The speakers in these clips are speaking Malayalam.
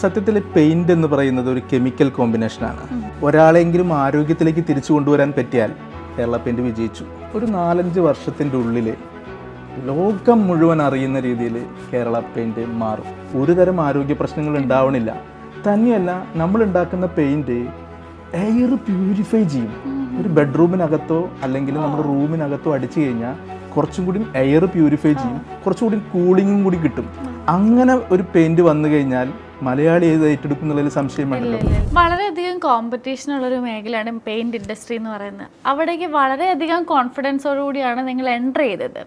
സത്യത്തിൽ പെയിന്റ് എന്ന് പറയുന്നത് ഒരു കെമിക്കൽ കോമ്പിനേഷനാണ്. ഒരാളെങ്കിലും ആരോഗ്യത്തിലേക്ക് തിരിച്ചു കൊണ്ടുവരാൻ പറ്റിയാൽ കേരള പെയിന്റ് വിജയിച്ചു. ഒരു 4-5 വർഷത്തിൻ്റെ ഉള്ളിൽ ലോകം മുഴുവൻ അറിയുന്ന രീതിയിൽ കേരള പെയിന്റ് മാറും. ഒരു തരം ആരോഗ്യ പ്രശ്നങ്ങൾ ഉണ്ടാവണില്ല. തന്നെയല്ല, നമ്മൾ ഉണ്ടാക്കുന്ന പെയിന്റ് എയർ പ്യൂരിഫൈ ചെയ്യും. ഒരു ബെഡ്റൂമിനകത്തോ അല്ലെങ്കിൽ നമ്മുടെ റൂമിനകത്തോ അടിച്ചു കഴിഞ്ഞാൽ കുറച്ചും കൂടി എയർ പ്യൂരിഫൈ ചെയ്യും, കുറച്ചുകൂടി കൂളിങ്ങും കൂടി കിട്ടും. അങ്ങനെ ഒരു പെയിന്റ് വന്നു കഴിഞ്ഞാൽ മലയാളി ഏത് ഏറ്റെടുക്കും എന്നുള്ളതിൽ സംശയം വേണ്ടല്ലോ. വളരെയധികം കോമ്പറ്റീഷൻ ഉള്ളൊരു മേഖലയാണ് പെയിന്റ് ഇൻഡസ്ട്രി എന്ന് പറയുന്നത്. അവിടേക്ക് വളരെയധികം കോൺഫിഡൻസോടുകൂടിയാണ് നിങ്ങൾ എൻ്റർ ചെയ്തത്.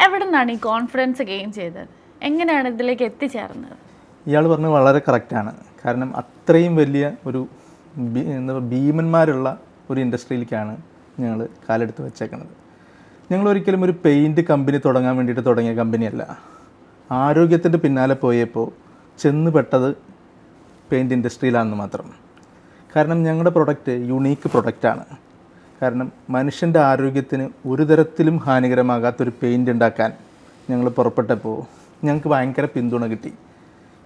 എവിടെ നിന്നാണ് ഈ കോൺഫിഡൻസ് ഗെയിൻ ചെയ്തത്? എങ്ങനെയാണ് ഇതിലേക്ക് എത്തിച്ചേർന്നത്? ഇയാൾ പറഞ്ഞത് വളരെ കറക്റ്റാണ്. കാരണം അത്രയും വലിയ ഒരു ഭീമന്മാരുള്ള ഒരു ഇൻഡസ്ട്രിയിലേക്കാണ് ഞങ്ങൾ കാലെടുത്ത് വെച്ചേക്കുന്നത്. ഞങ്ങൾ ഒരിക്കലും ഒരു പെയിൻറ്റ് കമ്പനി തുടങ്ങാൻ വേണ്ടിയിട്ട് തുടങ്ങിയ കമ്പനിയല്ല. ആരോഗ്യത്തിൻ്റെ പിന്നാലെ പോയപ്പോൾ ചെന്ന് പെട്ടത് പെയിൻറ്റ് ഇൻഡസ്ട്രിയിലാണെന്ന് മാത്രം. കാരണം ഞങ്ങളുടെ പ്രൊഡക്റ്റ് യുണീക്ക് പ്രൊഡക്റ്റാണ്. കാരണം മനുഷ്യൻ്റെ ആരോഗ്യത്തിന് ഒരു തരത്തിലും ഹാനികരമാകാത്തൊരു പെയിൻറ്റ് ഉണ്ടാക്കാൻ ഞങ്ങൾ പുറപ്പെട്ടപ്പോൾ ഞങ്ങൾക്ക് ഭയങ്കര പിന്തുണ കിട്ടി.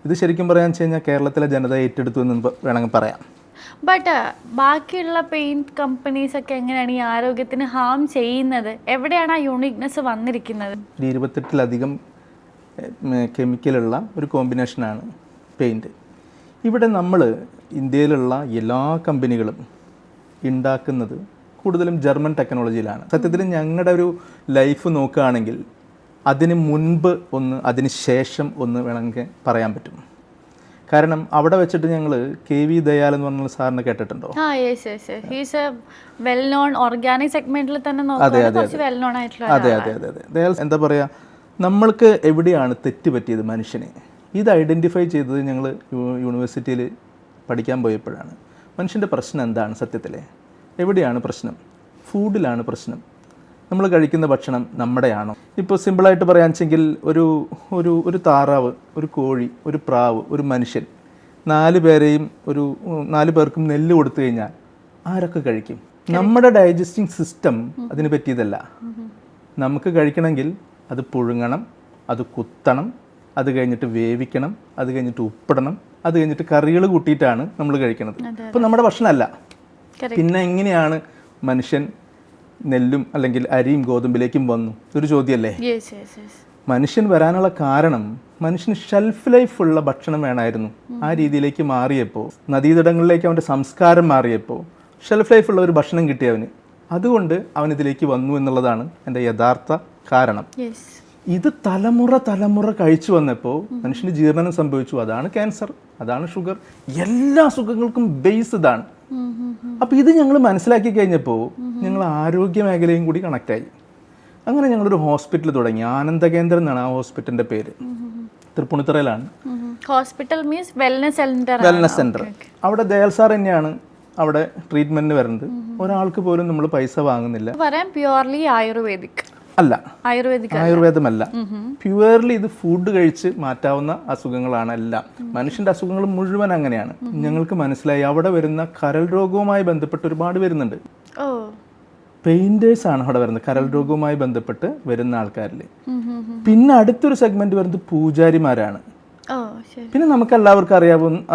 ഇത് ശരിക്കും പറയാന്ന് വെച്ച് കഴിഞ്ഞാൽ കേരളത്തിലെ ജനത ഏറ്റെടുത്തു എന്ന് വേണമെങ്കിൽ പറയാം. ബട്ട് ബാക്കിയുള്ള പെയിൻറ്റ് കമ്പനീസൊക്കെ എങ്ങനെയാണ് ഈ ആരോഗ്യത്തിന് ഹാം ചെയ്യുന്നത്? എവിടെയാണ് ആ യൂണിക്നെസ് വന്നിരിക്കുന്നത്? 28-ലധികം കെമിക്കലുള്ള ഒരു കോമ്പിനേഷനാണ് പെയിൻറ്റ്. ഇവിടെ നമ്മൾ ഇന്ത്യയിലുള്ള എല്ലാ കമ്പനികളും ഉണ്ടാക്കുന്നത് കൂടുതലും ജർമ്മൻ ടെക്നോളജിയിലാണ്. സത്യത്തിൽ ഞങ്ങളുടെ ഒരു ലൈഫ് നോക്കുകയാണെങ്കിൽ അതിന് മുൻപ് ഒന്ന്, അതിന് ശേഷം ഒന്ന് വേണമെങ്കിൽ പറയാൻ പറ്റും. കാരണം അവിടെ വെച്ചിട്ട് ഞങ്ങൾ KV ദയാൽ എന്ന് പറഞ്ഞ സാറിനെ കേട്ടിട്ടുണ്ടോ? ഓർഗാനിക് സെഗ്മെന്റിൽ തന്നെ അതെ. ദയാൽ എന്താ പറയുക, നമ്മൾക്ക് എവിടെയാണ് തെറ്റ് പറ്റിയത് മനുഷ്യനെ, ഇത് ഐഡൻറ്റിഫൈ ചെയ്തത് ഞങ്ങൾ യൂണിവേഴ്സിറ്റിയിൽ പഠിക്കാൻ പോയപ്പോഴാണ്. മനുഷ്യൻ്റെ പ്രശ്നം എന്താണ് സത്യത്തിൽ? എവിടെയാണ് പ്രശ്നം? ഫുഡിലാണ് പ്രശ്നം. നമ്മൾ കഴിക്കുന്ന ഭക്ഷണം നമ്മുടെയാണോ? ഇപ്പോൾ സിമ്പിളായിട്ട് പറയാന്ന് വെച്ചെങ്കിൽ ഒരു താറാവ്, ഒരു കോഴി, ഒരു പ്രാവ്, ഒരു മനുഷ്യൻ, 4 പേർക്കും നെല്ല് കൊടുത്തു കഴിഞ്ഞാൽ ആരൊക്കെ കഴിക്കും? നമ്മുടെ ഡൈജസ്റ്റിംഗ് സിസ്റ്റം അതിന് പറ്റിയതല്ല. നമുക്ക് കഴിക്കണമെങ്കിൽ അത് പുഴുങ്ങണം, അത് കുത്തണം, അത് കഴിഞ്ഞിട്ട് വേവിക്കണം, അത് കഴിഞ്ഞിട്ട് ഉപ്പിടണം, അത് കഴിഞ്ഞിട്ട് കറികൾ കൂട്ടിയിട്ടാണ് നമ്മൾ കഴിക്കുന്നത്. അപ്പോൾ നമ്മുടെ ഭക്ഷണമല്ല. പിന്നെ എങ്ങനെയാണ് മനുഷ്യൻ നെല്ലും അല്ലെങ്കിൽ അരിയും ഗോതമ്പിലേക്കും വന്നു? ഇതൊരു ചോദ്യമല്ലേ? മനുഷ്യൻ വരാനുള്ള കാരണം മനുഷ്യന് ഷെൽഫ് ലൈഫ് ഉള്ള ഭക്ഷണം വേണമായിരുന്നു. ആ രീതിയിലേക്ക് മാറിയപ്പോൾ, നദീതടങ്ങളിലേക്ക് അവൻ്റെ സംസ്കാരം മാറിയപ്പോൾ ഷെൽഫ് ലൈഫ് ഉള്ള ഒരു ഭക്ഷണം കിട്ടിയവന്, അതുകൊണ്ട് അവനിതിലേക്ക് വന്നു എന്നുള്ളതാണ് എൻ്റെ യഥാർത്ഥ കാരണം. ഇത് തലമുറ കഴിച്ചു വന്നപ്പോൾ മനുഷ്യന് ജീർണം സംഭവിച്ചു. അതാണ് ക്യാൻസർ, അതാണ് ഷുഗർ, എല്ലാ സുഖങ്ങൾക്കും ബേസ് ഇതാണ്. അപ്പോൾ ഇത് ഞങ്ങൾ മനസ്സിലാക്കി കഴിഞ്ഞപ്പോൾ ഞങ്ങൾ ആരോഗ്യ മേഖലയും കൂടി കണക്റ്റായി. അങ്ങനെ ഞങ്ങളൊരു ഹോസ്പിറ്റൽ തുടങ്ങി. ആനന്ദ കേന്ദ്രം എന്നാണ് ആ ഹോസ്പിറ്റലിൻ്റെ പേര്. തൃപ്പൂണിത്തുറയിലാണ്. Hospital means wellness centre. അവിടെ ദയാൽ സാർ തന്നെയാണ് അവിടെ ട്രീറ്റ്മെന്റിന് വരുന്നത്. ഒരാൾക്ക് പോലും നമ്മൾ പൈസ വാങ്ങുന്നില്ല. പ്യുവർലി ആയുർവേദിക് അല്ല, ആയുർവേദമല്ല, പ്യുവർലി ഇത് ഫുഡ് കഴിച്ച് മാറ്റാവുന്ന അസുഖങ്ങളാണ് എല്ലാം. മനുഷ്യന്റെ അസുഖങ്ങൾ മുഴുവൻ അങ്ങനെയാണ്. ഞങ്ങൾക്ക് മനസ്സിലായി അവിടെ വരുന്ന കരൾ രോഗവുമായി ബന്ധപ്പെട്ട് ഒരുപാട് വരുന്നുണ്ട്. പെയിന്റേഴ്സ് ആണ് അവിടെ വരുന്നത്, കരൾ രോഗവുമായി ബന്ധപ്പെട്ട് വരുന്ന ആൾക്കാരിൽ. പിന്നെ അടുത്തൊരു സെഗ്മെന്റ് വരുന്നത് പൂജാരിമാരാണ്. പിന്നെ നമുക്ക് എല്ലാവർക്കും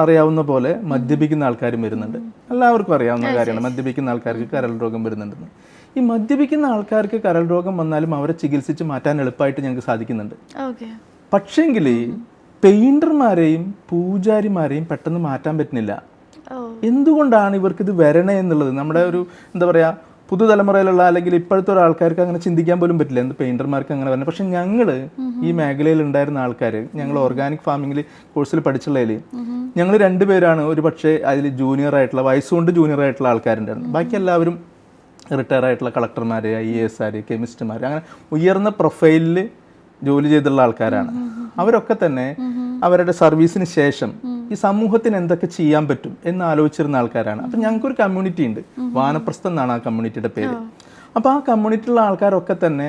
അറിയാവുന്ന പോലെ മദ്യപിക്കുന്ന ആൾക്കാരും വരുന്നുണ്ട്. എല്ലാവർക്കും അറിയാവുന്ന കാര്യമാണ് മദ്യപിക്കുന്ന ആൾക്കാർക്ക് കരൾ രോഗം വരുന്നുണ്ടെന്ന്. ഈ മദ്യപിക്കുന്ന ആൾക്കാർക്ക് കരൾ രോഗം വന്നാലും അവരെ ചികിത്സിച്ച് മാറ്റാൻ എളുപ്പമായിട്ട് ഞങ്ങൾക്ക് സാധിക്കുന്നുണ്ട്. പക്ഷേങ്കിൽ പെയിന്റർമാരെയും പൂജാരിമാരെയും പെട്ടെന്ന് മാറ്റാൻ പറ്റുന്നില്ല. എന്തുകൊണ്ടാണ് ഇവർക്കിത് വരണേ എന്നുള്ളത് നമ്മുടെ ഒരു എന്താ പറയുക, പുതുതലമുറയിലുള്ള അല്ലെങ്കിൽ ഇപ്പോഴത്തെ ഒരാൾക്കാർക്ക് അങ്ങനെ ചിന്തിക്കാൻ പോലും പറ്റില്ല എന്ത് പെയിന്റർമാർക്ക് അങ്ങനെ വരണം. പക്ഷെ ഞങ്ങൾ ഈ മേഖലയിൽ ഉണ്ടായിരുന്ന ആൾക്കാർ, ഞങ്ങൾ ഓർഗാനിക് ഫാമിങ്ങിൽ കോഴ്സിൽ പഠിച്ചുള്ളതിൽ ഞങ്ങൾ 2 പേരാണ് ഒരു പക്ഷേ അതിൽ ജൂനിയർ ആയിട്ടുള്ള, വയസ്സുകൊണ്ട് ജൂനിയർ ആയിട്ടുള്ള ആൾക്കാരുണ്ടായിരുന്നു. ബാക്കി എല്ലാവരും റിട്ടയർ ആയിട്ടുള്ള കളക്ടർമാർ, IAS, കെമിസ്റ്റുമാർ, അങ്ങനെ ഉയർന്ന പ്രൊഫൈലിൽ ജോലി ചെയ്തുള്ള ആൾക്കാരാണ്. അവരൊക്കെ തന്നെ അവരുടെ സർവീസിന് ശേഷം ഈ സമൂഹത്തിന് എന്തൊക്കെ ചെയ്യാൻ പറ്റും എന്ന് ആലോചിച്ചിരുന്ന ആൾക്കാരാണ്. അപ്പം ഞങ്ങൾക്കൊരു കമ്മ്യൂണിറ്റി ഉണ്ട്, വാനപ്രസ്ഥം എന്നാണ് ആ കമ്മ്യൂണിറ്റിയുടെ പേര്. അപ്പോൾ ആ കമ്മ്യൂണിറ്റിയിലുള്ള ആൾക്കാരൊക്കെ തന്നെ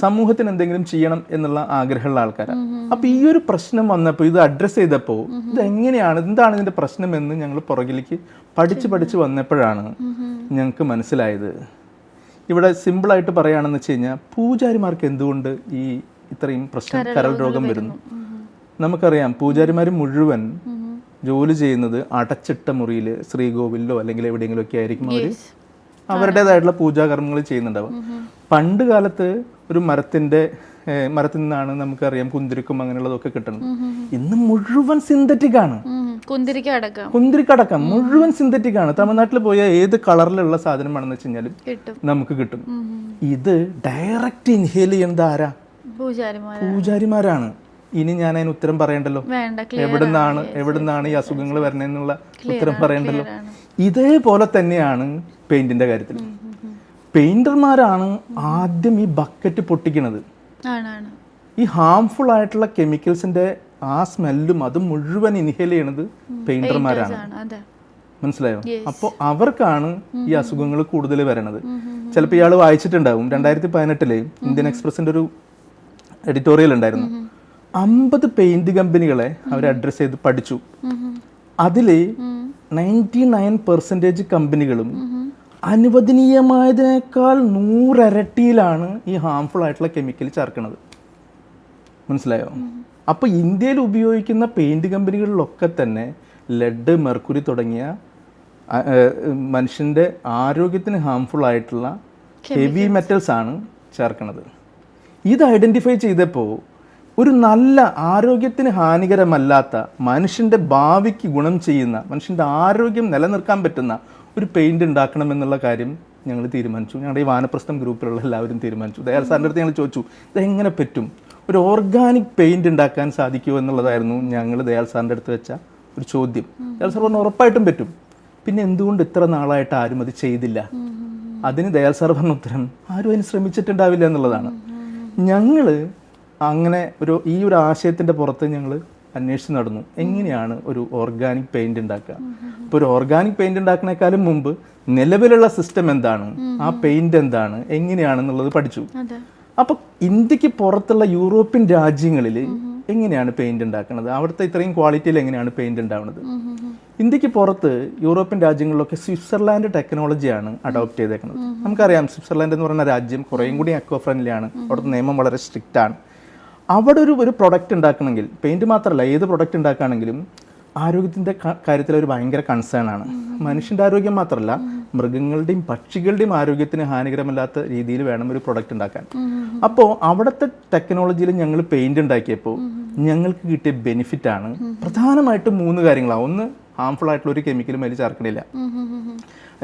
സമൂഹത്തിന് എന്തെങ്കിലും ചെയ്യണം എന്നുള്ള ആഗ്രഹമുള്ള ആൾക്കാരാണ്. അപ്പോൾ ഈ ഒരു പ്രശ്നം വന്നപ്പോൾ, ഇത് അഡ്രസ്സ് ചെയ്തപ്പോൾ, ഇതെങ്ങനെയാണ്, എന്താണ് ഇതിൻ്റെ പ്രശ്നം എന്ന് ഞങ്ങൾ പുറകിലേക്ക് പഠിച്ച് വന്നപ്പോഴാണ് ഞങ്ങൾക്ക് മനസ്സിലായത്. ഇവിടെ സിമ്പിളായിട്ട് പറയുകയാണെന്ന് വെച്ച് കഴിഞ്ഞാൽ പൂജാരിമാർക്ക് എന്തുകൊണ്ട് ഈ ഇത്രയും പ്രശ്നം, കരൾ രോഗം വരുന്നു? നമുക്കറിയാം പൂജാരിമാർ മുഴുവൻ ജോലി ചെയ്യുന്നത് അടച്ചിട്ട മുറിയിൽ ശ്രീകോവിലോ അല്ലെങ്കിൽ എവിടെയെങ്കിലുമൊക്കെ ആയിരിക്കും അവർ അവരുടേതായിട്ടുള്ള പൂജാകർമ്മങ്ങൾ ചെയ്യുന്നുണ്ടാവും. പണ്ട് കാലത്ത് ഒരു മരത്തിൽ നിന്നാണ് നമുക്കറിയാം കുന്തിരിക്കും അങ്ങനെയുള്ളതൊക്കെ കിട്ടുന്നത്. ഇന്ന് മുഴുവൻ സിന്തറ്റിക് ആണ്. കുന്തിരിക്കടക്കം മുഴുവൻ സിന്തറ്റിക് ആണ്. തമിഴ്നാട്ടിൽ പോയാൽ ഏത് കളറിലുള്ള സാധനമാണെന്ന് വെച്ച് കഴിഞ്ഞാലും നമുക്ക് കിട്ടും. ഇത് ഡയറക്റ്റ് ഇൻഹേൽ ചെയ്യുന്നത് ആരാ? പൂജാരിമാരാണ്. ഇനി ഞാൻ അതിന് ഉത്തരം പറയണ്ടല്ലോ, എവിടുന്നാണ് ഈ അസുഖങ്ങൾ വരണേന്നുള്ള ഉത്തരം പറയണ്ടല്ലോ. ഇതേപോലെ തന്നെയാണ് പെയിന്റിന്റെ കാര്യത്തിൽ. പെയിന്റർമാരാണ് ആദ്യം ഈ ബക്കറ്റ് പൊട്ടിക്കണത്. ഈ ഹാംഫുൾ ആയിട്ടുള്ള കെമിക്കൽസിന്റെ ആ സ്മെല്ലും അത് മുഴുവൻ ഇൻഹേൽ ചെയ്യണത് പെയിന്റർമാരാണ്. മനസ്സിലായോ? അപ്പോൾ അവർക്കാണ് ഈ അസുഖങ്ങൾ കൂടുതൽ വരണത്. ചിലപ്പോൾ ഇയാൾ വായിച്ചിട്ടുണ്ടാവും, 2018 ഇന്ത്യൻ എക്സ്പ്രസിന്റെ ഒരു എഡിറ്റോറിയൽ ഉണ്ടായിരുന്നു. 50 പെയിന്റ് കമ്പനികളെ അവർ അഡ്രസ് ചെയ്ത് പഠിച്ചു. അതില് 99% കമ്പനികളും അനുവദനീയമായതിനേക്കാൾ 100 ഇരട്ടിയിലാണ് ഈ ഹാംഫുൾ ആയിട്ടുള്ള കെമിക്കൽ ചേർക്കുന്നത്. മനസ്സിലായോ? അപ്പോൾ ഇന്ത്യയിൽ ഉപയോഗിക്കുന്ന പെയിന്റ് കമ്പനികളിലൊക്കെ തന്നെ ലെഡ്, മെർക്കുറി തുടങ്ങിയ മനുഷ്യൻ്റെ ആരോഗ്യത്തിന് ഹാംഫുൾ ആയിട്ടുള്ള ഹെവി മെറ്റൽസ് ആണ് ചേർക്കുന്നത്. ഇത് ഐഡൻറ്റിഫൈ ചെയ്തപ്പോൾ ഒരു നല്ല ആരോഗ്യത്തിന് ഹാനികരമല്ലാത്ത, മനുഷ്യൻ്റെ ഭാവിക്ക് ഗുണം ചെയ്യുന്ന, മനുഷ്യൻ്റെ ആരോഗ്യം നിലനിർത്താൻ പറ്റുന്ന ഒരു പെയിന്റ് ഉണ്ടാക്കണമെന്നുള്ള കാര്യം ഞങ്ങൾ തീരുമാനിച്ചു. ഞങ്ങളുടെ ഈ വാനപ്രസ്ഥം ഗ്രൂപ്പിലുള്ള എല്ലാവരും തീരുമാനിച്ചു. ദയാൽ സാറിൻ്റെ അടുത്ത് ഞങ്ങൾ ചോദിച്ചു, ഇതെങ്ങനെ പറ്റും, ഒരു ഓർഗാനിക് പെയിന്റ് ഉണ്ടാക്കാൻ സാധിക്കുമോ എന്നുള്ളതായിരുന്നു ഞങ്ങൾ ദയാൽ സാറിൻ്റെ അടുത്ത് വെച്ച ഒരു ചോദ്യം. ദയാൽ സാർ പറഞ്ഞു ഉറപ്പായിട്ടും പറ്റും. പിന്നെ എന്തുകൊണ്ട് ഇത്ര നാളായിട്ട് ആരും അത് ചെയ്തില്ല? അതിന് ദയാൽ സാർ പറഞ്ഞ ഉത്തരം, ആരും അതിന് ശ്രമിച്ചിട്ടുണ്ടാവില്ല എന്നുള്ളതാണ്. ഞങ്ങൾ അങ്ങനെ ഈ ഒരു ആശയത്തിൻ്റെ പുറത്ത് ഞങ്ങൾ അന്വേഷിച്ച് നടന്നു, എങ്ങനെയാണ് ഒരു ഓർഗാനിക് പെയിന്റ് ഉണ്ടാക്കുക. ഇപ്പോൾ ഒരു ഓർഗാനിക് പെയിന്റ് ഉണ്ടാക്കുന്നേക്കാളും മുമ്പ് നിലവിലുള്ള സിസ്റ്റം എന്താണ്, ആ പെയിന്റ് എന്താണ്, എങ്ങനെയാണെന്നുള്ളത് പഠിച്ചു. അപ്പോൾ ഇന്ത്യക്ക് പുറത്തുള്ള യൂറോപ്യൻ രാജ്യങ്ങളിൽ എങ്ങനെയാണ് പെയിന്റ് ഉണ്ടാക്കുന്നത്, അവിടുത്തെ ഇത്രയും ക്വാളിറ്റിയിൽ എങ്ങനെയാണ് പെയിന്റ് ഉണ്ടാവുന്നത്. ഇന്ത്യക്ക് പുറത്ത് യൂറോപ്യൻ രാജ്യങ്ങളിലൊക്കെ സ്വിറ്റ്സർലാൻഡ് ടെക്നോളജിയാണ് അഡോപ്റ്റ് ചെയ്തേക്കുന്നത്. നമുക്കറിയാം സ്വിറ്റ്സർലാൻഡ് എന്ന് പറയുന്ന രാജ്യം കുറേയും കൂടി എക്കോ ഫ്രണ്ട്ലി ആണ്. അവിടുത്തെ നിയമം വളരെ സ്ട്രിക്റ്റ് ആണ്. അവിടെ ഒരു പ്രൊഡക്റ്റ് ഉണ്ടാക്കണമെങ്കിൽ, പെയിന്റ് മാത്രമല്ല ഏത് പ്രൊഡക്റ്റ് ഉണ്ടാക്കുകയാണെങ്കിലും ആരോഗ്യത്തിൻ്റെ കാര്യത്തിൽ ഒരു ഭയങ്കര കൺസേൺ ആണ്. മനുഷ്യൻ്റെ ആരോഗ്യം മാത്രമല്ല, മൃഗങ്ങളുടെയും പക്ഷികളുടെയും ആരോഗ്യത്തിന് ഹാനികരമല്ലാത്ത രീതിയിൽ വേണം ഒരു പ്രൊഡക്റ്റ് ഉണ്ടാക്കാൻ. അപ്പോൾ അവിടുത്തെ ടെക്നോളജിയിൽ ഞങ്ങൾ പെയിന്റ് ഉണ്ടാക്കിയപ്പോൾ ഞങ്ങൾക്ക് കിട്ടിയ ബെനിഫിറ്റ് ആണ് പ്രധാനമായിട്ടും 3 കാര്യങ്ങളാണ്. ഒന്ന്, ഹാംഫുൾ ആയിട്ടുള്ള ഒരു കെമിക്കലും അതിൽ ചേർക്കണില്ല.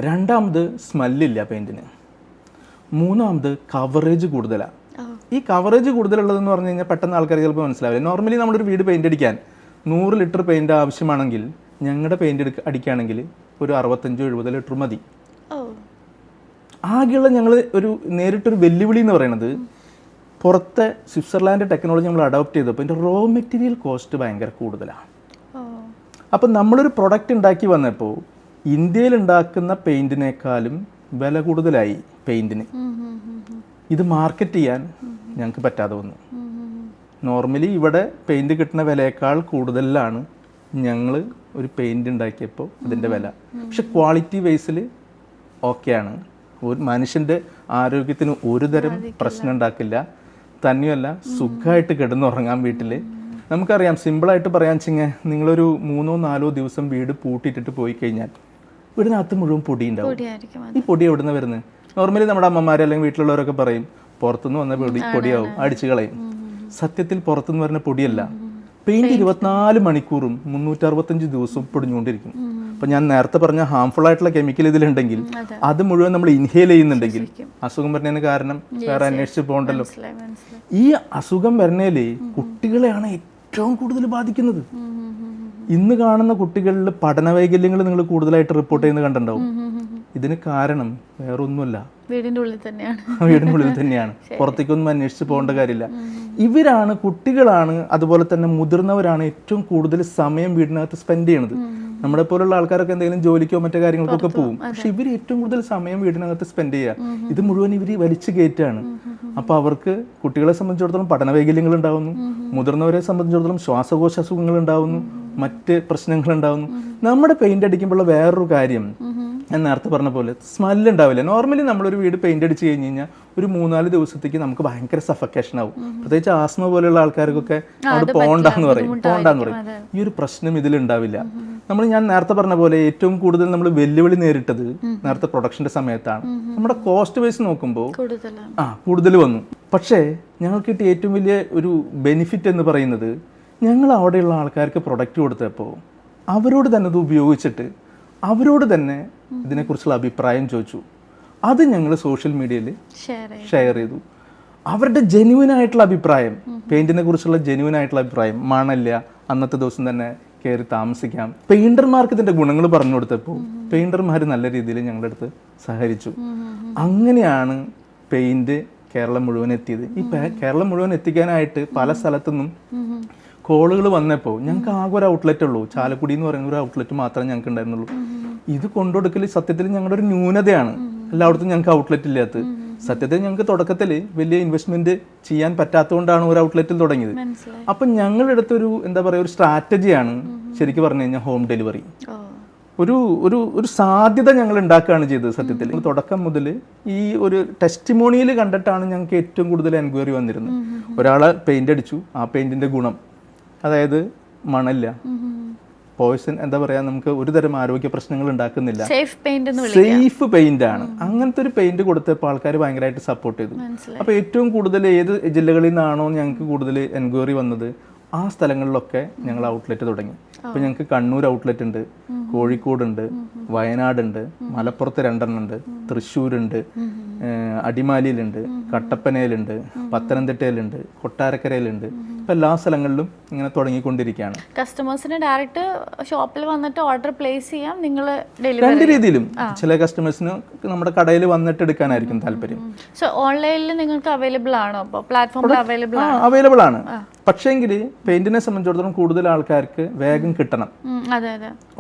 രണ്ടാമത്, സ്മെല്ലില്ല പെയിന്റിന്. മൂന്നാമത്, കവറേജ് കൂടുതലാണ്. ഈ കവറേജ് കൂടുതലുള്ളതെന്ന് പറഞ്ഞു കഴിഞ്ഞാൽ പെട്ടെന്ന് ആൾക്കാർ ചിലപ്പോൾ മനസ്സിലാവില്ല. നോർമലി നമ്മളൊരു വീട് പെയിന്റ് അടിക്കാൻ 100 ലിറ്റർ പെയിന്റ് ആവശ്യമാണെങ്കിൽ ഞങ്ങളുടെ പെയിന്റ് അടിക്കുകയാണെങ്കിൽ ഒരു 65-70 ലിറ്റർ മതി. ആകെയുള്ള ഞങ്ങൾ നേരിട്ടൊരു വെല്ലുവിളി എന്ന് പറയുന്നത്, പുറത്തെ സ്വിറ്റ്സർലാൻഡ് ടെക്നോളജി നമ്മൾ അഡോപ്റ്റ് ചെയ്തപ്പോൾ ഇതിൻ്റെ റോ മെറ്റീരിയൽ കോസ്റ്റ് ഭയങ്കര കൂടുതലാണ്. അപ്പം നമ്മളൊരു പ്രൊഡക്റ്റ് ഉണ്ടാക്കി വന്നപ്പോൾ ഇന്ത്യയിൽ ഉണ്ടാക്കുന്ന പെയിന്റിനേക്കാളും വില കൂടുതലായി പെയിന്റിന്. ഇത് മാർക്കറ്റ് ചെയ്യാൻ ഞങ്ങൾക്ക് പറ്റാതെ വന്നു. നോർമലി ഇവിടെ പെയിന്റ് കിട്ടുന്ന വിലയേക്കാൾ കൂടുതലാണ് ഞങ്ങൾ ഒരു പെയിന്റ് ഉണ്ടാക്കിയപ്പോൾ അതിൻ്റെ വില. പക്ഷെ ക്വാളിറ്റി വൈസിൽ ഓക്കെയാണ്. ഒരു മനുഷ്യൻ്റെ ആരോഗ്യത്തിന് ഒരു തരം പ്രശ്നം ഉണ്ടാക്കില്ല. തന്നെയല്ല, സുഖമായിട്ട് കിടന്നുറങ്ങാൻ വീട്ടിൽ. നമുക്കറിയാം, സിമ്പിളായിട്ട് പറയാൻ വെച്ചെങ്കിൽ നിങ്ങളൊരു 3-4 ദിവസം വീട് പൂട്ടിയിട്ടിട്ട് പോയി കഴിഞ്ഞാൽ വീടിനകത്ത് മുഴുവൻ പൊടി ഉണ്ടാവും. ഈ പൊടി എവിടെ നിന്ന് വരുന്നത്? നോർമലി നമ്മുടെ അമ്മമാർ അല്ലെങ്കിൽ വീട്ടിലുള്ളവരൊക്കെ പറയും പുറത്തുനിന്ന് വന്ന പൊടിയാവും, അടിച്ചു കളയും. സത്യത്തിൽ പുറത്തുനിന്ന് വരുന്ന പൊടിയല്ല. പെയിന്റ് 24 മണിക്കൂറും 365 ദിവസവും പൊടിഞ്ഞുകൊണ്ടിരിക്കും. അപ്പം ഞാൻ നേരത്തെ പറഞ്ഞ ഹാംഫുൾ ആയിട്ടുള്ള കെമിക്കൽ ഇതിലുണ്ടെങ്കിൽ അത് മുഴുവൻ നമ്മൾ ഇൻഹേൽ ചെയ്യുന്നുണ്ടെങ്കിൽ അസുഖം വരുന്നതിന് കാരണം വേറെ അന്വേഷിച്ച് പോകണ്ടല്ലോ. ഈ അസുഖം വരുന്നതിൽ കുട്ടികളെയാണ് ഏറ്റവും കൂടുതൽ ബാധിക്കുന്നത്. ഇന്ന് കാണുന്ന കുട്ടികളിൽ പഠനവൈകല്യങ്ങൾ നിങ്ങൾ കൂടുതലായിട്ട് റിപ്പോർട്ട് ചെയ്യുന്നത് കണ്ടിട്ടുണ്ടാവും. ഇതിന് കാരണം വേറൊന്നുമല്ല, വീടിൻ്റെ ഉള്ളിൽ തന്നെയാണ്. പുറത്തേക്കൊന്നും അന്വേഷിച്ച് പോകേണ്ട കാര്യമില്ല. ഇവരാണ്, കുട്ടികളാണ്, അതുപോലെ തന്നെ മുതിർന്നവരാണ് ഏറ്റവും കൂടുതൽ സമയം വീടിനകത്ത് സ്പെൻഡ് ചെയ്യണത്. നമ്മളെ പോലുള്ള ആൾക്കാരൊക്കെ എന്തെങ്കിലും ജോലിക്കോ മറ്റു കാര്യങ്ങൾക്കൊക്കെ പോകും. പക്ഷെ ഇവർ ഏറ്റവും കൂടുതൽ സമയം വീടിനകത്ത് സ്പെൻഡ് ചെയ്യുക. ഇത് മുഴുവൻ ഇവർ വലിച്ചു കയറ്റാണ്. അപ്പോൾ അവർക്ക്, കുട്ടികളെ സംബന്ധിച്ചിടത്തോളം പഠനവൈകല്യങ്ങൾ ഉണ്ടാവുന്നു, മുതിർന്നവരെ സംബന്ധിച്ചിടത്തോളം ശ്വാസകോശ അസുഖങ്ങൾ ഉണ്ടാവുന്നു, മറ്റ് പ്രശ്നങ്ങൾ ഉണ്ടാവുന്നു. നമ്മുടെ പെയിന്റ് അടിക്കുമ്പോഴുള്ള വേറൊരു കാര്യം, ഞാൻ നേരത്തെ പറഞ്ഞ പോലെ സ്മെല്ല് ഉണ്ടാവില്ല. നോർമലി നമ്മളൊരു വീട് പെയിന്റ് അടിച്ച് കഴിഞ്ഞ് കഴിഞ്ഞാൽ ഒരു 3-4 ദിവസത്തേക്ക് നമുക്ക് ഭയങ്കര സഫക്കേഷൻ ആവും. പ്രത്യേകിച്ച് ആസ്മ പോലെയുള്ള ആൾക്കാർക്കൊക്കെ അവിടെ പോണ്ടാന്ന് പറയും. ഈ ഒരു പ്രശ്നം ഇതിലുണ്ടാവില്ല. ഞാൻ നേരത്തെ പറഞ്ഞ പോലെ ഏറ്റവും കൂടുതൽ നമ്മൾ വെല്ലുവിളി നേരിട്ടത് നേരത്തെ പ്രൊഡക്ഷൻ്റെ സമയത്താണ്. നമ്മുടെ കോസ്റ്റ് വൈസ് നോക്കുമ്പോൾ കൂടുതൽ വന്നു. പക്ഷേ ഞങ്ങൾക്ക് കിട്ടിയ ഏറ്റവും വലിയ ഒരു ബെനിഫിറ്റ് എന്ന് പറയുന്നത് ഞങ്ങൾ അവിടെയുള്ള ആൾക്കാർക്ക് പ്രൊഡക്റ്റ് കൊടുത്തപ്പോൾ അവരോട് തന്നെ ഇത് ഉപയോഗിച്ചിട്ട് അവരോട് തന്നെ ഇതിനെക്കുറിച്ചുള്ള അഭിപ്രായം ചോദിച്ചു. അത് ഞങ്ങൾ സോഷ്യൽ മീഡിയയിൽ ഷെയർ ചെയ്തു. അവരുടെ ജെന്യുവൻ ആയിട്ടുള്ള അഭിപ്രായം, പെയിന്റിനെ കുറിച്ചുള്ള ജെന്യുവൻ ആയിട്ടുള്ള അഭിപ്രായം, മണല്ല, അന്നത്തെ ദിവസം തന്നെ കയറി താമസിക്കാം. പെയിന്റർമാർക്ക് ഇതിന്റെ ഗുണങ്ങൾ പറഞ്ഞു കൊടുത്തപ്പോൾ പെയിന്റർമാർ നല്ല രീതിയിൽ ഞങ്ങളുടെ അടുത്ത് സഹകരിച്ചു. അങ്ങനെയാണ് പെയിന്റ് കേരളം മുഴുവൻ എത്തിയത്. ഈ കേരളം മുഴുവൻ എത്തിക്കാനായിട്ട് പല സ്ഥലത്തുനിന്നും കോളുകൾ വന്നപ്പോൾ ഞങ്ങൾക്ക് ആകെ ഒരു ഔട്ട്ലെറ്റ് ഉള്ളൂ, ചാലക്കുടി എന്ന് പറയുന്ന ഒരു ഔട്ട്ലെറ്റ് മാത്രമേ ഞങ്ങൾക്ക് ഉണ്ടായിരുന്നുള്ളൂ. ഇത് കൊണ്ടുകൊടുക്കൽ സത്യത്തിൽ ഞങ്ങളുടെ ഒരു ന്യൂനതയാണ്. എല്ലായിടത്തും ഞങ്ങൾക്ക് ഔട്ട്ലെറ്റ് ഇല്ലാത്തത്. സത്യത്തിൽ ഞങ്ങൾക്ക് തുടക്കത്തിൽ വലിയ ഇൻവെസ്റ്റ്മെന്റ് ചെയ്യാൻ പറ്റാത്തതുകൊണ്ടാണ് ഒരു ഔട്ട്ലെറ്റിൽ തുടങ്ങിയത്. അപ്പം ഞങ്ങളെടുത്തൊരു എന്താ പറയുക ഒരു സ്ട്രാറ്റജിയാണ് ശരിക്കും പറഞ്ഞു കഴിഞ്ഞാൽ ഹോം ഡെലിവറി. ഒരു ഒരു ഒരു സാധ്യത ഞങ്ങൾ ഉണ്ടാക്കുകയാണ് ചെയ്തത്. സത്യത്തിൽ തുടക്കം മുതൽ ഈ ഒരു ടെസ്റ്റിമോണിയിൽ കണ്ടിട്ടാണ് ഞങ്ങൾക്ക് ഏറ്റവും കൂടുതൽ എൻക്വയറി വന്നിരുന്നത്. ഒരാൾ പെയിന്റ് അടിച്ചു, ആ പെയിന്റിന്റെ ഗുണം, അതായത് മണല്ല, പോയ്സൺ, എന്താ പറയാ, നമുക്ക് ഒരു തരം ആരോഗ്യ പ്രശ്നങ്ങൾ ഉണ്ടാക്കുന്നില്ല, സേഫ് പെയിന്റ് ആണ്. അങ്ങനത്തെ ഒരു പെയിന്റ് കൊടുത്തപ്പോൾ ആൾക്കാർ ഭയങ്കരമായിട്ട് സപ്പോർട്ട് ചെയ്തു. അപ്പൊ ഏറ്റവും കൂടുതൽ ഏത് ജില്ലകളിൽ നിന്നാണോ ഞങ്ങൾക്ക് കൂടുതൽ എൻക്വയറി വന്നത് ആ സ്ഥലങ്ങളിലൊക്കെ ഞങ്ങൾ ഔട്ട്ലെറ്റ് തുടങ്ങി. അപ്പൊ ഞങ്ങൾക്ക് കണ്ണൂർ ഔട്ട്ലെറ്റ് ഉണ്ട്, കോഴിക്കോടുണ്ട്, വയനാടുണ്ട്, മലപ്പുറത്ത് 2 ഉണ്ട്, തൃശ്ശൂരുണ്ട്, അടിമാലിയിലുണ്ട്, കട്ടപ്പനയിലുണ്ട്, പത്തനംതിട്ടയിലുണ്ട്, കൊട്ടാരക്കരയിലുണ്ട്. ഇപ്പം എല്ലാ സ്ഥലങ്ങളിലും ഇങ്ങനെ തുടങ്ങിക്കൊണ്ടിരിക്കുകയാണ്. കസ്റ്റമേഴ്സിന് ഡയറക്റ്റ് ഷോപ്പിൽ വന്നിട്ട് ഓർഡർ പ്ലേസ് ചെയ്യാം. നിങ്ങൾ രണ്ട് രീതിയിലും, ചില കസ്റ്റമേഴ്സിന് നമ്മുടെ കടയിൽ വന്നിട്ട് എടുക്കാനായിരിക്കും താല്പര്യം. സോ ഓൺലൈനിൽ നിങ്ങൾക്ക് അവൈലബിൾ ആണോ? അപ്പോൾ പ്ലാറ്റ്ഫോമിൽ അവൈലബിൾ ആണ്. പക്ഷേങ്കിൽ പെയിന്റിനെ സംബന്ധിച്ചിടത്തോളം കൂടുതൽ ആൾക്കാർക്ക് വേഗം കിട്ടണം.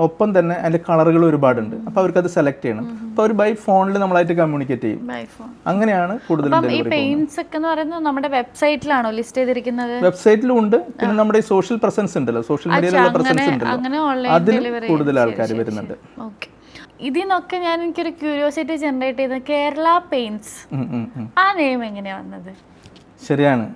ഒപ്പം തന്നെ അതിന്റെ കളറുകൾ ഒരുപാടുണ്ട്. അപ്പൊ അവർക്ക് അത് സെലക്ട് ചെയ്യണം. അപ്പൊ അവർ ബൈ ഫോണിൽ നമ്മളായിട്ട് കമ്മ്യൂണിക്കേറ്റ് ചെയ്യും. അങ്ങനെയാണ് കൂടുതൽ. നമ്മുടെ വെബ്സൈറ്റിലാണോ ലിസ്റ്റ് ചെയ്തിരിക്കുന്നത്? വെബ്സൈറ്റിലും ഉണ്ട്. പിന്നെ നമ്മുടെ സോഷ്യൽ പ്രസൻസ് ഉണ്ടല്ലോ, സോഷ്യൽ മീഡിയയിലുള്ള പ്രസൻസ് ഉണ്ടല്ലോ, അതിൽ കൂടുതൽ ആൾക്കാർ വരുന്നുണ്ട്. ഇതിൽ നിന്നൊക്കെ എനിക്കൊരു ക്യൂരിയോസിറ്റി ജനറേറ്റ് ചെയ്ത കേരള പെയിന്റ്സ്, ആ നെയിം എങ്ങനെയാ വന്നത്? ശരിയാണ്,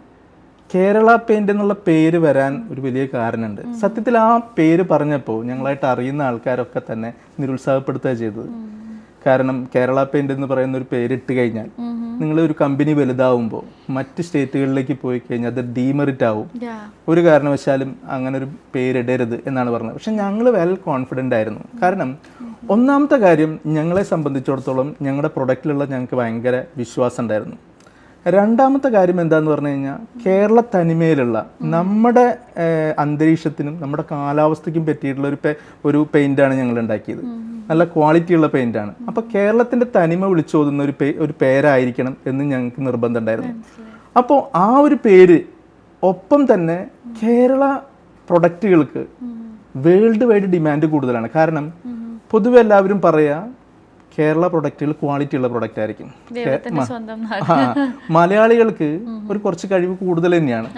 കേരള പെയിന്റ് എന്നുള്ള പേര് വരാൻ ഒരു വലിയ കാരണമുണ്ട്. സത്യത്തിൽ ആ പേര് പറഞ്ഞപ്പോൾ ഞങ്ങളായിട്ട് അറിയുന്ന ആൾക്കാരൊക്കെ തന്നെ നിരുത്സാഹപ്പെടുത്തുക ചെയ്തത്. കാരണം കേരള പെയിന്റ് എന്ന് പറയുന്ന ഒരു പേരിട്ട് കഴിഞ്ഞാൽ നിങ്ങൾ ഒരു കമ്പനി വലുതാവുമ്പോൾ മറ്റ് സ്റ്റേറ്റുകളിലേക്ക് പോയി കഴിഞ്ഞാൽ അത് ഡീമെറിറ്റ് ആവും. ഒരു കാരണവശാലും അങ്ങനെ ഒരു പേരിടരുത് എന്നാണ് പറഞ്ഞത്. പക്ഷെ ഞങ്ങൾ വെൽ കോൺഫിഡൻ്റ് ആയിരുന്നു. കാരണം ഒന്നാമത്തെ കാര്യം, ഞങ്ങളെ സംബന്ധിച്ചിടത്തോളം ഞങ്ങളുടെ പ്രൊഡക്റ്റിലുള്ള ഞങ്ങൾക്ക് ഭയങ്കര വിശ്വാസം ഉണ്ടായിരുന്നു. രണ്ടാമത്തെ കാര്യം എന്താന്ന് പറഞ്ഞു കഴിഞ്ഞാൽ കേരള തനിമയിലുള്ള നമ്മുടെ അന്തരീക്ഷത്തിനും നമ്മുടെ കാലാവസ്ഥയ്ക്കും പറ്റിയിട്ടുള്ള ഒരു പെയിന്റാണ് ഞങ്ങൾ ഉണ്ടാക്കിയത്. നല്ല ക്വാളിറ്റിയുള്ള പെയിന്റാണ്. അപ്പോൾ കേരളത്തിന്റെ തനിമ വിളിച്ചോതുന്ന ഒരു പേരായിരിക്കണം എന്ന് ഞങ്ങൾക്ക് നിർബന്ധം ഉണ്ടായിരുന്നു. അപ്പോൾ ആ ഒരു പേര് ഒപ്പം തന്നെ കേരള പ്രൊഡക്റ്റുകൾക്ക് വേൾഡ് വൈഡ് ഡിമാൻഡ് കൂടുതലാണ്. കാരണം പൊതുവെ എല്ലാവരും പറയാ കേരള പ്രൊഡക്റ്റുകൾ ക്വാളിറ്റി ഉള്ള പ്രൊഡക്റ്റ് ആയിരിക്കും. മലയാളികൾക്ക് ഒരു കുറച്ച് കഴിവ് കൂടുതൽ തന്നെയാണ്.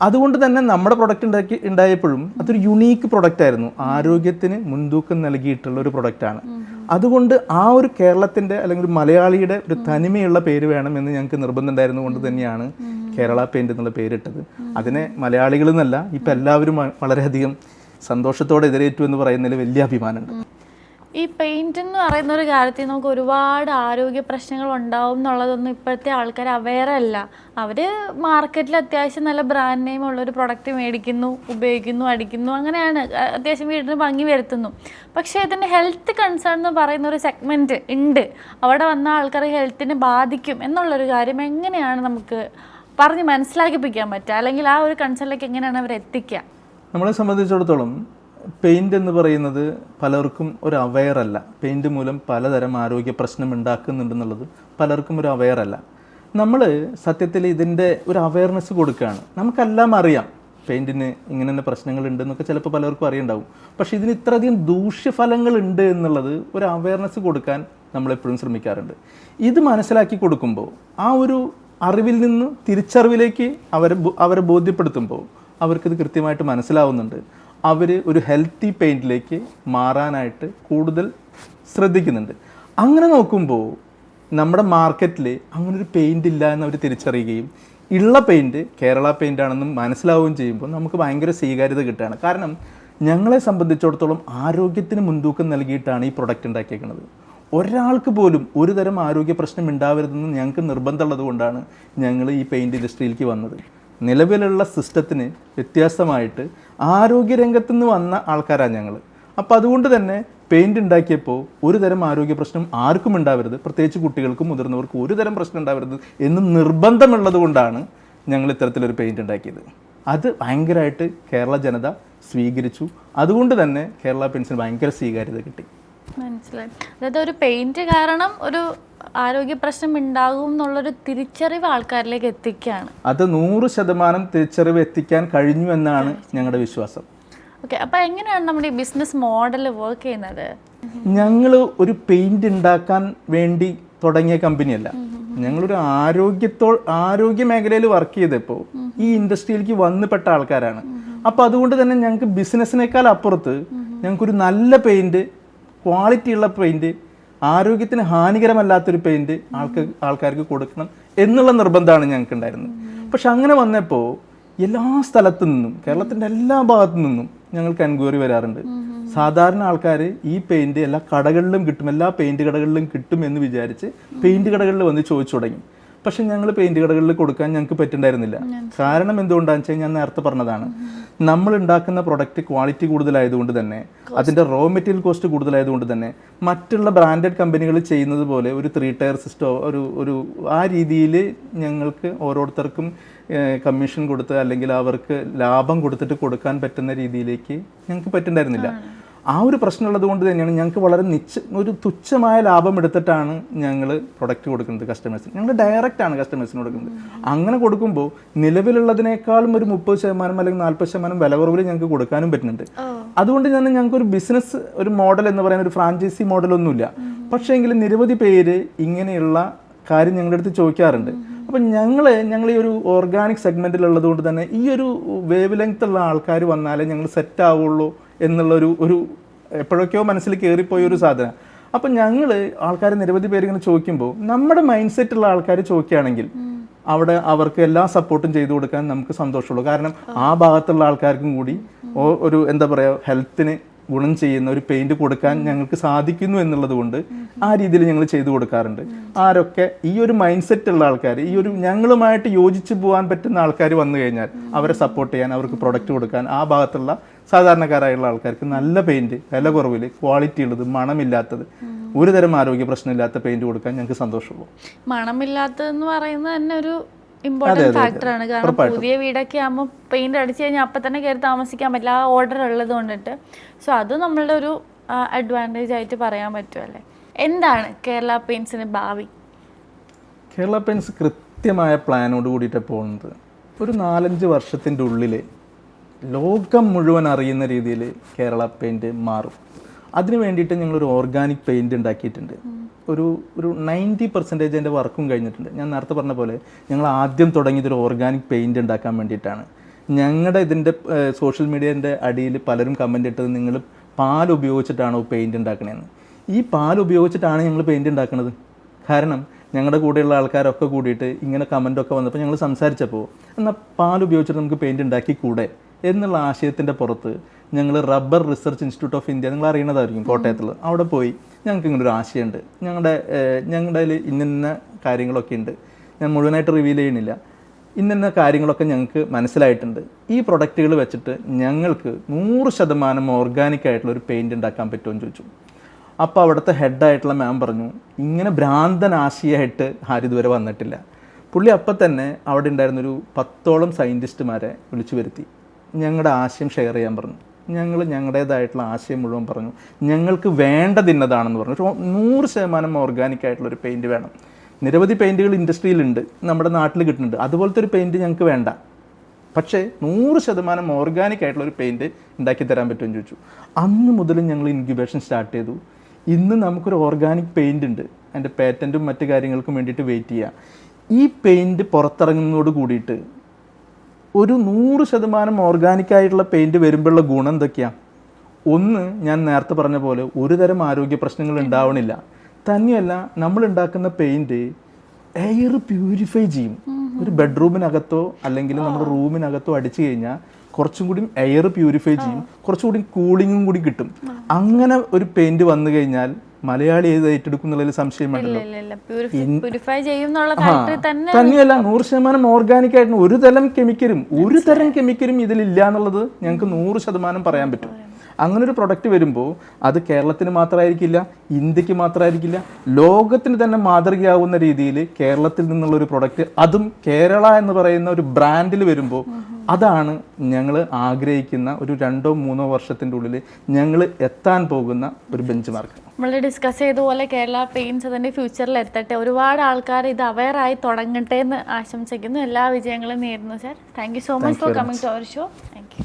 അതുകൊണ്ട് തന്നെ നമ്മുടെ പ്രൊഡക്റ്റ് ഉണ്ടായപ്പോഴും അതൊരു യുണീക്ക് പ്രൊഡക്റ്റ് ആയിരുന്നു. ആരോഗ്യത്തിന് മുൻതൂക്കം നൽകിയിട്ടുള്ള ഒരു പ്രൊഡക്റ്റാണ്. അതുകൊണ്ട് ആ ഒരു കേരളത്തിന്റെ അല്ലെങ്കിൽ ഒരു മലയാളിയുടെ ഒരു തനിമയുള്ള പേര് വേണം എന്ന് ഞങ്ങൾക്ക് നിർബന്ധം ഉണ്ടായിരുന്നു. കൊണ്ട് തന്നെയാണ് കേരള പെയിന്റ് എന്നുള്ള പേരിട്ടത്. അതിനെ മലയാളികൾ എന്നല്ല, ഇപ്പം എല്ലാവരും വളരെയധികം സന്തോഷത്തോടെ എതിരേറ്റു എന്ന് പറയുന്നതിൽ വലിയ അഭിമാനമുണ്ട്. ഈ പെയിന്റ് എന്ന് പറയുന്ന ഒരു കാര്യത്തിൽ നമുക്ക് ഒരുപാട് ആരോഗ്യ പ്രശ്നങ്ങൾ ഉണ്ടാവും എന്നുള്ളതൊന്നും ഇപ്പോഴത്തെ ആൾക്കാർ അവെയർ അല്ല. അവർ മാർക്കറ്റിൽ അത്യാവശ്യം നല്ല ബ്രാൻഡ് നെയിം ഉള്ളൊരു പ്രൊഡക്റ്റ് മേടിക്കുന്നു, ഉപയോഗിക്കുന്നു, അടിക്കുന്നു, അങ്ങനെയാണ് അത്യാവശ്യം വീടിന് ഭംഗി വരുത്തുന്നു. പക്ഷേ ഇതിൻ്റെ ഹെൽത്ത് കൺസേൺ എന്ന് പറയുന്ന ഒരു സെഗ്മെൻറ്റ് ഉണ്ട്. അവിടെ വന്ന ആൾക്കാർ ഹെൽത്തിനെ ബാധിക്കും എന്നുള്ളൊരു കാര്യം എങ്ങനെയാണ് നമുക്ക് പറഞ്ഞ് മനസ്സിലാക്കിപ്പിക്കാൻ പറ്റുക? അല്ലെങ്കിൽ ആ ഒരു കൺസേണിലേക്ക് എങ്ങനെയാണ് അവർ എത്തിക്കുക? നമ്മളെ സംബന്ധിച്ചിടത്തോളം പെയിന്റ് എന്ന് പറയുന്നത് പലർക്കും ഒരു അവെയർ അല്ല. പെയിന്റ് മൂലം പലതരം ആരോഗ്യ പ്രശ്നം ഉണ്ടാക്കുന്നുണ്ടെന്നുള്ളത് പലർക്കും ഒരു അവെയർ അല്ല. നമ്മൾ സത്യത്തിൽ ഇതിൻ്റെ ഒരു അവെയർനെസ് കൊടുക്കുകയാണ്. നമുക്കെല്ലാം അറിയാം പെയിന്റിന് ഇങ്ങനെ തന്നെ പ്രശ്നങ്ങളുണ്ട് എന്നൊക്കെ ചിലപ്പോൾ പലർക്കും അറിയുണ്ടാവും. പക്ഷെ ഇതിന് ഇത്രയധികം ദൂഷ്യഫലങ്ങൾ ഉണ്ട് എന്നുള്ളത് ഒരു അവെയർനെസ് കൊടുക്കാൻ നമ്മളെപ്പോഴും ശ്രമിക്കാറുണ്ട്. ഇത് മനസ്സിലാക്കി കൊടുക്കുമ്പോൾ ആ ഒരു അറിവിൽ നിന്ന് തിരിച്ചറിവിലേക്ക് അവരെ ബോധ്യപ്പെടുത്തുമ്പോൾ അവർക്കിത് കൃത്യമായിട്ട് മനസ്സിലാവുന്നുണ്ട്. അവർ ഒരു ഹെൽത്തി പെയിൻറ്റിലേക്ക് മാറാനായിട്ട് കൂടുതൽ ശ്രദ്ധിക്കുന്നുണ്ട്. അങ്ങനെ നോക്കുമ്പോൾ നമ്മുടെ മാർക്കറ്റിൽ അങ്ങനൊരു പെയിൻ്റ് ഇല്ല എന്ന് അവർ തിരിച്ചറിയുകയും ഉള്ള പെയിൻറ്റ് കേരള പെയിൻ്റ് ആണെന്നും മനസ്സിലാവുകയും ചെയ്യുമ്പോൾ നമുക്ക് ഭയങ്കര സ്വീകാര്യത കിട്ടുകയാണ്. കാരണം ഞങ്ങളെ സംബന്ധിച്ചിടത്തോളം ആരോഗ്യത്തിന് മുൻതൂക്കം നൽകിയിട്ടാണ് ഈ പ്രൊഡക്റ്റ് ഉണ്ടാക്കിയേക്കുന്നത്. ഒരാൾക്ക് പോലും ഒരു തരം ആരോഗ്യ പ്രശ്നം ഉണ്ടാവരുതെന്ന് ഞങ്ങൾക്ക് നിർബന്ധമുള്ളത് കൊണ്ടാണ് ഞങ്ങൾ ഈ പെയിൻറ് ഇൻഡസ്ട്രിയിലേക്ക് വന്നത്. നിലവിലുള്ള സിസ്റ്റത്തിന് വ്യത്യാസമായിട്ട് ആരോഗ്യരംഗത്തു നിന്ന് വന്ന ആൾക്കാരാണ് ഞങ്ങൾ. അപ്പോൾ അതുകൊണ്ട് തന്നെ പെയിൻറ് ഉണ്ടാക്കിയപ്പോൾ ഒരു തരം ആരോഗ്യ പ്രശ്നം ആർക്കും ഉണ്ടാവരുത്, പ്രത്യേകിച്ച് കുട്ടികൾക്കും മുതിർന്നവർക്കും ഒരു തരം പ്രശ്നം ഉണ്ടാവരുത് എന്ന് നിർബന്ധമുള്ളത് കൊണ്ടാണ് ഞങ്ങൾ ഇത്തരത്തിലൊരു പെയിൻറ് ഉണ്ടാക്കിയത്. അത് ഭയങ്കരമായിട്ട് കേരള ജനത സ്വീകരിച്ചു. അതുകൊണ്ട് തന്നെ കേരള പെയിൻറ്റ്സിന് ഭയങ്കര സ്വീകാര്യത കിട്ടി. മനസ്സിലായി. അതായത് ഒരു പെയിന്റ് കാരണം ഒരു ആരോഗ്യ പ്രശ്നം ഉണ്ടാകും എന്നുള്ളൊരു തിരിച്ചറിവ് ആൾക്കാരിലേക്ക് എത്തിക്കുകയാണ്. അത് 100% തിരിച്ചറിവ് എത്തിക്കാൻ കഴിഞ്ഞു എന്നാണ് ഞങ്ങളുടെ വിശ്വാസം. ഓക്കെ, അപ്പോൾ എങ്ങനെയാണ് നമ്മുടെ ഈ ബിസിനസ് മോഡൽ വർക്ക് ചെയ്യുന്നത്? ഞങ്ങൾ ഒരു പെയിന്റ് ഉണ്ടാക്കാൻ വേണ്ടി തുടങ്ങിയ കമ്പനിയല്ല. ഞങ്ങളൊരു ആരോഗ്യ മേഖലയിൽ വർക്ക് ചെയ്തപ്പോൾ ഈ ഇൻഡസ്ട്രിയിലേക്ക് വന്നുപെട്ട ആൾക്കാരാണ്. അപ്പോൾ അതുകൊണ്ട് തന്നെ ഞങ്ങൾക്ക് ബിസിനസ്സിനേക്കാൾ അപ്പുറത്ത് ഞങ്ങൾക്കൊരു നല്ല പെയിന്റ്, ക്വാളിറ്റി ഉള്ള പെയിന്റ്, ആരോഗ്യത്തിന് ഹാനികരമല്ലാത്തൊരു പെയിന്റ് ആൾക്കാർക്ക് കൊടുക്കണം എന്നുള്ള നിർബന്ധമാണ് ഞങ്ങൾക്ക് ഉണ്ടായിരുന്നത്. പക്ഷെ അങ്ങനെ വന്നപ്പോൾ എല്ലാ സ്ഥലത്തു നിന്നും, കേരളത്തിൻ്റെ എല്ലാ ഭാഗത്തു നിന്നും ഞങ്ങൾക്ക് എൻക്വയറി വരാറുണ്ട്. സാധാരണ ആൾക്കാർ ഈ പെയിന്റ് എല്ലാ കടകളിലും കിട്ടും, എല്ലാ പെയിന്റ് കടകളിലും കിട്ടും എന്ന് വിചാരിച്ച് പെയിന്റ് കടകളിൽ വന്ന് ചോദിച്ചു തുടങ്ങി. പക്ഷെ ഞങ്ങൾ പെയിന്റ് കടകളിൽ കൊടുക്കാൻ ഞങ്ങൾക്ക് പറ്റുന്നുണ്ടായിരുന്നില്ല. കാരണം എന്തുകൊണ്ടാണെന്ന് വെച്ചാൽ ഞാൻ നേരത്തെ പറഞ്ഞതാണ്, നമ്മൾ ഉണ്ടാക്കുന്ന പ്രൊഡക്റ്റ് ക്വാളിറ്റി കൂടുതലായതുകൊണ്ട് തന്നെ, അതിൻ്റെ റോ മെറ്റീരിയൽ കോസ്റ്റ് കൂടുതലായതുകൊണ്ട് തന്നെ മറ്റുള്ള ബ്രാൻഡഡ് കമ്പനികൾ ചെയ്യുന്നത് പോലെ ഒരു 3 ടയർ സിസ്റ്റോ ഒരു ആ രീതിയിൽ ഞങ്ങൾക്ക് ഓരോരുത്തർക്കും കമ്മീഷൻ കൊടുത്ത് അല്ലെങ്കിൽ അവർക്ക് ലാഭം കൊടുത്തിട്ട് കൊടുക്കാൻ പറ്റുന്ന രീതിയിലേക്ക് ഞങ്ങൾക്ക് പറ്റുന്നുണ്ടായിരുന്നില്ല. ആ ഒരു പ്രശ്നമുള്ളത് കൊണ്ട് തന്നെയാണ് ഞങ്ങൾക്ക് വളരെ ഒരു തുച്ഛമായ ലാഭം എടുത്തിട്ടാണ് ഞങ്ങൾ പ്രൊഡക്റ്റ് കൊടുക്കുന്നത് കസ്റ്റമേഴ്സിന്. ഞങ്ങൾ ഡയറക്റ്റാണ് കസ്റ്റമേഴ്സിന് കൊടുക്കുന്നത്. അങ്ങനെ കൊടുക്കുമ്പോൾ നിലവിലുള്ളതിനേക്കാളും ഒരു 30% അല്ലെങ്കിൽ 40% വില കുറവിൽ ഞങ്ങൾക്ക് കൊടുക്കാനും പറ്റുന്നുണ്ട്. അതുകൊണ്ട് തന്നെ ഞങ്ങൾക്ക് ഒരു ബിസിനസ്, ഒരു മോഡൽ എന്ന് പറയുന്ന ഒരു ഫ്രാഞ്ചൈസി മോഡലൊന്നുമില്ല. പക്ഷേ എങ്കിലും നിരവധി പേര് ഇങ്ങനെയുള്ള കാര്യം ഞങ്ങളുടെ അടുത്ത് ചോദിക്കാറുണ്ട്. അപ്പം ഞങ്ങൾ ഈ ഒരു ഓർഗാനിക് സെഗ്മെൻറ്റിലുള്ളത് കൊണ്ട് തന്നെ ഈ ഒരു വേവ് ലെങ്ത് ഉള്ള ആൾക്കാർ വന്നാലേ ഞങ്ങൾ സെറ്റ് ആവുള്ളൂ എന്നുള്ളൊരു എപ്പോഴൊക്കെയോ മനസ്സിൽ കയറിപ്പോയ ഒരു സാധനം. അപ്പം ഞങ്ങൾ ആൾക്കാർ നിരവധി പേര് ഇങ്ങനെ ചോദിക്കുമ്പോൾ നമ്മുടെ മൈൻഡ് സെറ്റുള്ള ആൾക്കാർ ചോദിക്കുകയാണെങ്കിൽ അവിടെ അവർക്ക് എല്ലാ സപ്പോർട്ടും ചെയ്തു കൊടുക്കാൻ നമുക്ക് സന്തോഷമുള്ളൂ. കാരണം ആ ഭാഗത്തുള്ള ആൾക്കാർക്കും കൂടി ഒരു എന്താ പറയുക, ഹെൽത്തിന് ഗുണം ചെയ്യുന്ന ഒരു പെയിന്റ് കൊടുക്കാൻ ഞങ്ങൾക്ക് സാധിക്കുന്നു എന്നുള്ളത് കൊണ്ട് ആ രീതിയിൽ ഞങ്ങൾ ചെയ്തു കൊടുക്കാറുണ്ട്. ആരൊക്കെ ഈ ഒരു മൈൻഡ് സെറ്റ് ഉള്ള ആൾക്കാർ, ഈ ഒരു ഞങ്ങളുമായിട്ട് യോജിച്ച് പോകാൻ പറ്റുന്ന ആൾക്കാർ വന്നു കഴിഞ്ഞാൽ അവരെ സപ്പോർട്ട് ചെയ്യാൻ, അവർക്ക് പ്രൊഡക്റ്റ് കൊടുക്കാൻ, ആ ഭാഗത്തുള്ള സാധാരണക്കാരായുള്ള ആൾക്കാർക്ക് നല്ല പെയിന്റ്, വില കുറവിൽ, ക്വാളിറ്റി ഉള്ളത്, മണമില്ലാത്തത്, ഒരു തരം ആരോഗ്യ പ്രശ്നമില്ലാത്ത പെയിന്റ് കൊടുക്കാൻ ഞങ്ങൾക്ക് സന്തോഷമുള്ളൂ. മണമില്ലാത്തതെന്ന് പറയുന്നത് തന്നെ ഒരു ഇമ്പോർട്ടൻറ്റ് ഫാക്ടറാണ്. കാരണം പുതിയ വീടൊക്കെ ആകുമ്പോൾ പെയിന്റ് അടിച്ചു കഴിഞ്ഞാൽ അപ്പം തന്നെ കയറി താമസിക്കാൻ പറ്റില്ല, ആ ഓർഡർ ഉള്ളത് കൊണ്ടിട്ട്. സോ അത് നമ്മളുടെ ഒരു അഡ്വാൻറ്റേജ് ആയിട്ട് പറയാൻ പറ്റുമല്ലേ. എന്താണ് കേരള പെയിൻറ്റ്സിന് ഭാവി? കേരള പെയിൻറ്റ്സ് കൃത്യമായ പ്ലാനോട് കൂടിയിട്ട് പോകുന്നത്. ഒരു 4-5 വർഷത്തിൻ്റെ ഉള്ളിൽ ലോകം മുഴുവൻ അറിയുന്ന രീതിയിൽ കേരള പെയിൻറ്റ് മാറും. അതിന് വേണ്ടിയിട്ട് ഞങ്ങളൊരു ഓർഗാനിക് പെയിൻറ്റ് ഉണ്ടാക്കിയിട്ടുണ്ട്. ഒരു 90% അതിൻ്റെ വർക്കും കഴിഞ്ഞിട്ടുണ്ട്. ഞാൻ നേരത്തെ പറഞ്ഞ പോലെ ഞങ്ങൾ ആദ്യം തുടങ്ങിയതൊരു ഓർഗാനിക് പെയിൻറ്റ് ഉണ്ടാക്കാൻ വേണ്ടിയിട്ടാണ്. ഞങ്ങളുടെ ഇതിൻ്റെ സോഷ്യൽ മീഡിയേൻ്റെ അടിയിൽ പലരും കമൻ്റ് ഇട്ടത്, നിങ്ങൾ പാൽ ഉപയോഗിച്ചിട്ടാണോ പെയിൻറ്റ് ഉണ്ടാക്കണതെന്ന്. ഈ പാൽ ഉപയോഗിച്ചിട്ടാണ് ഞങ്ങൾ പെയിൻറ്റ് ഉണ്ടാക്കുന്നത്. കാരണം ഞങ്ങളുടെ കൂടെയുള്ള ആൾക്കാരൊക്കെ കൂടിയിട്ട് ഇങ്ങനെ കമൻ്റൊക്കെ വന്നപ്പോൾ ഞങ്ങൾ സംസാരിച്ചപ്പോൾ എന്നാൽ പാൽ ഉപയോഗിച്ചിട്ട് നമുക്ക് പെയിൻറ്റ് ഉണ്ടാക്കി കൂടെ എന്നുള്ള ആശയത്തിൻ്റെ പുറത്ത് ഞങ്ങൾ rubber research institute of India, നിങ്ങൾ അറിയണതായിരിക്കും, കോട്ടയത്തുള്ള, അവിടെ പോയി ഞങ്ങൾക്ക് ഇങ്ങനൊരു ആശയമുണ്ട്, ഞങ്ങളുടെ ഇന്ന കാര്യങ്ങളൊക്കെ ഉണ്ട്, ഞാൻ മുഴുവനായിട്ട് റിവീൽ ചെയ്യണില്ല, ഇന്ന കാര്യങ്ങളൊക്കെ ഞങ്ങൾക്ക് മനസ്സിലായിട്ടുണ്ട്, ഈ പ്രൊഡക്റ്റുകൾ വെച്ചിട്ട് ഞങ്ങൾക്ക് 100% ഓർഗാനിക് ആയിട്ടുള്ള ഒരു പെയിൻറ്റ് ഉണ്ടാക്കാൻ പറ്റുമെന്ന് ചോദിച്ചു. അപ്പോൾ അവിടുത്തെ ഹെഡായിട്ടുള്ള മാം പറഞ്ഞു, ഇങ്ങനെ ഭ്രാന്തൻ ആശയമായിട്ട് ആരും ഇതുവരെ വന്നിട്ടില്ല. പുള്ളി അപ്പം തന്നെ അവിടെ ഉണ്ടായിരുന്നൊരു 10ഓളം സയൻറ്റിസ്റ്റുമാരെ വിളിച്ചു വരുത്തി ഞങ്ങളുടെ ആശയം ഷെയർ ചെയ്യാൻ പറഞ്ഞു. ഞങ്ങൾ ഞങ്ങളുടേതായിട്ടുള്ള ആശയം മുഴുവൻ പറഞ്ഞു. ഞങ്ങൾക്ക് വേണ്ടത് ഇന്നതാണെന്ന് പറഞ്ഞു. 100% ഓർഗാനിക് ആയിട്ടുള്ളൊരു പെയിൻറ്റ് വേണം. നിരവധി പെയിൻറ്റുകൾ ഇൻഡസ്ട്രിയിലുണ്ട്, നമ്മുടെ നാട്ടിൽ കിട്ടുന്നുണ്ട്, അതുപോലത്തെ ഒരു പെയിൻറ്റ് ഞങ്ങൾക്ക് വേണ്ട. പക്ഷേ 100% ഓർഗാനിക് ആയിട്ടുള്ളൊരു പെയിൻറ്റ് ഉണ്ടാക്കി തരാൻ പറ്റുമെന്ന് ചോദിച്ചു. അന്ന് മുതൽ ഞങ്ങൾ ഇൻക്യുബേഷൻ സ്റ്റാർട്ട് ചെയ്തു. ഇന്ന് നമുക്കൊരു ഓർഗാനിക് പെയിൻ്റ് ഉണ്ട്. അതിൻ്റെ പേറ്റൻറ്റും മറ്റു കാര്യങ്ങൾക്കും വേണ്ടിയിട്ട് വെയിറ്റ് ചെയ്യുക. ഈ പെയിൻറ്റ് പുറത്തിറങ്ങുന്നതോട് കൂടിയിട്ട് ഒരു 100% ഓർഗാനിക് ആയിട്ടുള്ള പെയിൻറ്റ് വരുമ്പോഴുള്ള ഗുണം എന്തൊക്കെയാണ്? ഒന്ന്, ഞാൻ നേരത്തെ പറഞ്ഞ പോലെ ഒരു തരം ആരോഗ്യ പ്രശ്നങ്ങൾ ഉണ്ടാവണില്ല. തന്നെയല്ല, നമ്മൾ ഉണ്ടാക്കുന്ന പെയിൻറ്റ് എയർ പ്യൂരിഫൈ ചെയ്യും. ഒരു ബെഡ്റൂമിനകത്തോ അല്ലെങ്കിൽ നമ്മുടെ റൂമിനകത്തോ അടിച്ചു കഴിഞ്ഞാൽ കുറച്ചും കൂടി എയർ പ്യൂരിഫൈ ചെയ്യും, കുറച്ചുകൂടി കൂളിങ്ങും കൂടി കിട്ടും. അങ്ങനെ ഒരു പെയിന്റ് വന്നു കഴിഞ്ഞാൽ മലയാളി ഏത് ഏറ്റെടുക്കും എന്നുള്ളതിൽ സംശയം വേണ്ടല്ലോ. തന്നെയല്ല, 100% ഓർഗാനിക് ആയിട്ട് ഒരു തരം കെമിക്കലും ഇതിലില്ല എന്നുള്ളത് ഞങ്ങൾക്ക് 100% പറയാൻ പറ്റും. അങ്ങനെ ഒരു പ്രൊഡക്റ്റ് വരുമ്പോൾ അത് കേരളത്തിന് മാത്രമായിരിക്കില്ല, ഇന്ത്യക്ക് മാത്രമായിരിക്കില്ല, ലോകത്തിന് തന്നെ മാതൃകയാവുന്ന രീതിയിൽ കേരളത്തിൽ നിന്നുള്ള ഒരു പ്രൊഡക്റ്റ്, അതും കേരള എന്ന് പറയുന്ന ഒരു ബ്രാൻഡിൽ വരുമ്പോൾ അതാണ് ഞങ്ങൾ ആഗ്രഹിക്കുന്ന ഒരു 2-3 വർഷത്തിൻ്റെ ഉള്ളിൽ ഞങ്ങൾ എത്താൻ പോകുന്ന ഒരു ബെഞ്ച് മാർക്ക്. നമ്മൾ ഡിസ്കസ് ചെയ്ത പോലെ കേരള പെയിൻറ്റ്സ് അതിൻ്റെ ഫ്യൂച്ചറിൽ എത്തട്ടെ, ഒരുപാട് ആൾക്കാർ ഇത് അവെയറായി തുടങ്ങട്ടെ എന്ന് ആശംസിക്കുന്നു. എല്ലാ വിജയങ്ങളും നേരുന്നു sir. Thank you so much for coming to our show.